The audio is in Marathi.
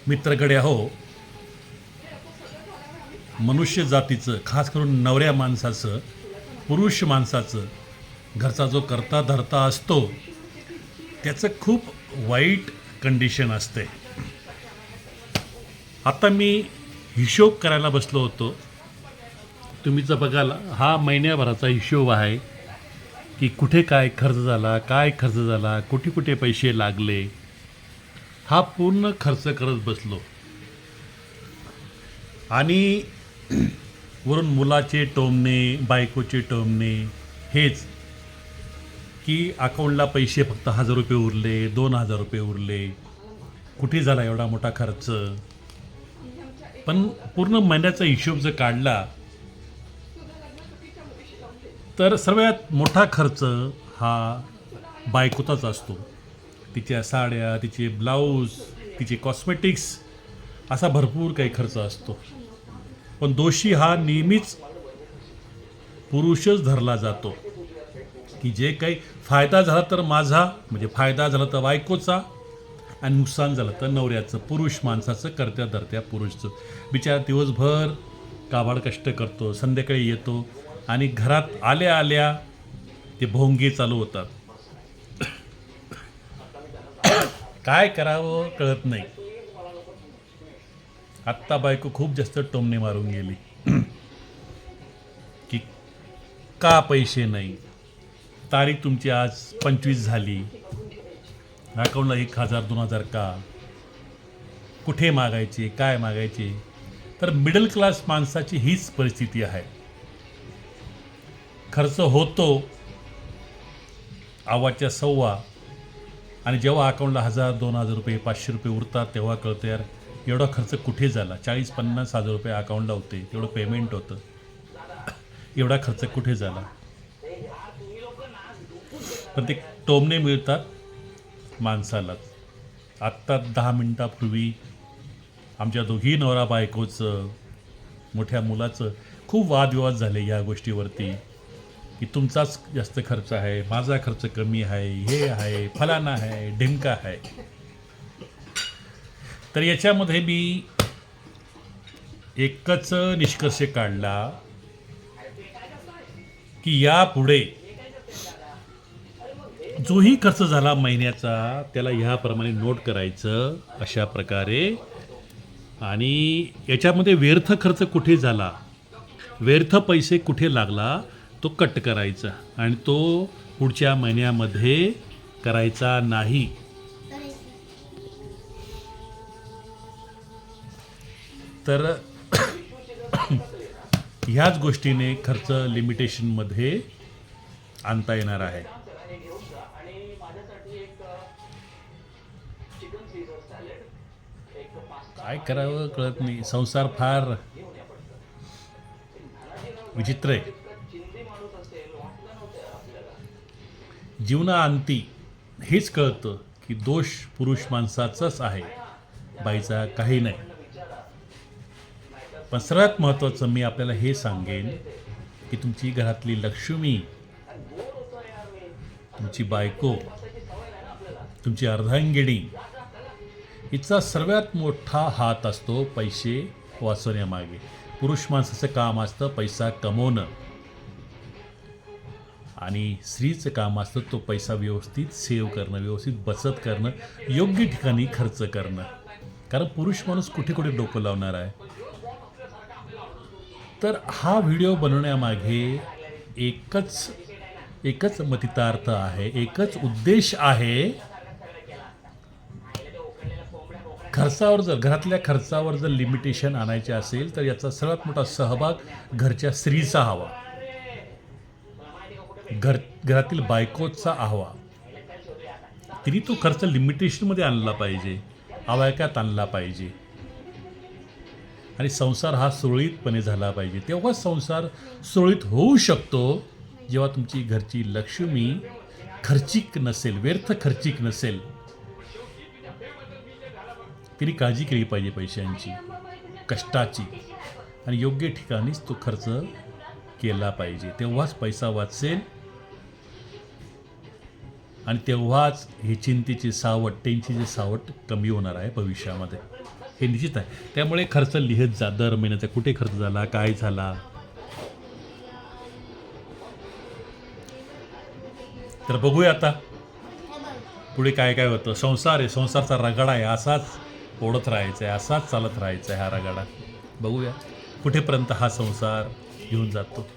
मित्रकडे आहो. मनुष्य जातीचं, खास करून नवऱ्या माणसाचं, पुरुष माणसाचं, घरचा जो करता धरता असतो त्याचं खूप वाईट कंडिशन असते. आता मी हिशोब करायला बसलो होतो. तुम्हीच बघाल, हा महिन्याभराचा हिशोब आहे की कुठे काय खर्च झाला, काय खर्च झाला, कुठे कुठे पैसे लागले, हा पूर्ण खर्च करत बसलो. आणि वरून मुलाचे टोमणे, बायकोचे टोमणे, हेच की अकाउंटला पैसे फक्त 1,000 रुपये उरले, 2,000 रुपये उरले, कुठे झाला एवढा मोठा खर्च. पण पूर्ण महिन्याचा हिशोब जर काढला तर सर्वात मोठा खर्च हा बायकोचाच असतो. तिच्या साड्या, तिचे ब्लाऊज, तिचे कॉस्मेटिक्स, असा भरपूर काही खर्च असतो. पण दोषी हा नेहमीच पुरुषच धरला जातो, की जे काही फायदा झाला तर माझा, म्हणजे फायदा झाला तर बायकोचा, आणि नुकसान झालं तर नवऱ्याचं, पुरुष माणसाचं, करत्या धरत्या पुरुषचं. बिचारा दिवसभर काबाड कष्ट करतो, संध्याकाळी येतो आणि घरात आल्या आल्या ते भोंगे चालू होतात. काय करावं कळत नाही. आत्ता बायको खूप जास्त टोमणे मारून गेली की का पैसे नाही, तारीख तुमची आज 25 झाली, अकाउंटला 1,000 2,000 का, कुठे मागायचे, काय मागायचे. तर मिडल क्लास माणसाची हीच परिस्थिती आहे. खर्च होतो आवाच्या सव्वा, आणि जेव्हा अकाउंटला 1,000 2,000 रुपये 500 रुपये उरतात तेव्हा कळतं यार एवढा खर्च कुठे झाला. 40-50 हजार रुपये अकाउंटला होते, तेवढं पेमेंट होतं, एवढा खर्च कुठे झाला. पण ते टोमणे मिळतात माणसालाच. आत्ता 10 मिनटापूर्वी आमच्या दोघी नवरा बायकोचं, मोठ्या मुलाचं खूप वादविवाद झाले या गोष्टीवरती, की तुमचाच जास्त खर्च आहे, माझा खर्च कमी आहे, हे आहे, फलाना आहे, ढिमका आहे. तर याच्यामध्ये मी एकच निष्कर्ष काढला की यापुढे जोही खर्च झाला महिन्याचा त्याला ह्याप्रमाणे नोट करायचं अशा प्रकारे. आणि याच्यामध्ये व्यर्थ खर्च कुठे झाला, व्यर्थ पैसे कुठे लागला, तो कट करायचा आणि तो पुढच्या महिन्यामध्ये करायचा नाही. तर ह्याच गोष्टीने खर्च लिमिटेशनमध्ये आणता येणार आहे. काय करावं कळत नाही. संसार फार विचित्र आहे. जीवनाअंती हेच कळतं की दोष पुरुष माणसाचाच आहे, बाईचा काही नाही. पण सर्वात महत्त्वाचं मी आपल्याला हे सांगेन की तुमची घरातली लक्ष्मी, तुमची बायको, तुमची अर्धांगिनी, हिचा सर्वात मोठा हात असतो पैसे वाचवण्यामागे. पुरुष माणसाचं काम असतं पैसा कमवणं, आणि स्त्रीचं काम असतं तो पैसा व्यवस्थित सेव्ह करणं, व्यवस्थित बचत करणं, योग्य ठिकाणी खर्च करणं. कारण पुरुष माणूस कुठे कुठे डोकं लावणार आहे. तर हा व्हिडिओ बनवण्यामागे एकच मतितार्थ आहे, एकच उद्देश आहे. खर्चावर जर, घरातल्या खर्चावर जर लिमिटेशन आणायचे असेल तर याचा सर्वात मोठा सहभाग घरच्या स्त्रीचा हवा, घरातील बायकोचा हवा. तिने तो खर्च लिमिटेशनमध्ये आणला पाहिजे, आवाक्यात आणला पाहिजे, आणि संसार हा सुरळीतपणे झाला पाहिजे. तेव्हा संसार सुरळीत होऊ शकतो जेव्हा तुमची घरची लक्ष्मी खर्चिक नसेल, व्यर्थ खर्चिक नसेल. तिने काळजी केली पाहिजे पैशांची, कष्टाची, आणि योग्य ठिकाणीच तो खर्च केला पाहिजे. तेव्हाच पैसा वाचेल आणि तेव्हाच ही चिंतेची सावट, टेन्शनची सावट कमी होणार आहे भविष्यामध्ये, हे निश्चित आहे. त्यामुळे खर्च लिहित जा, दर महिन्याचा कुठे खर्च झाला, काय झाला. तर बघूया आता पुढे काय काय होतं. संसार आहे, संसारचा रगाडा आहे, असाच ओढत राहायचा आहे, असाच चालत राहायचा आहे हा रगाडा. बघूया कुठेपर्यंत हा संसार घेऊन जातो.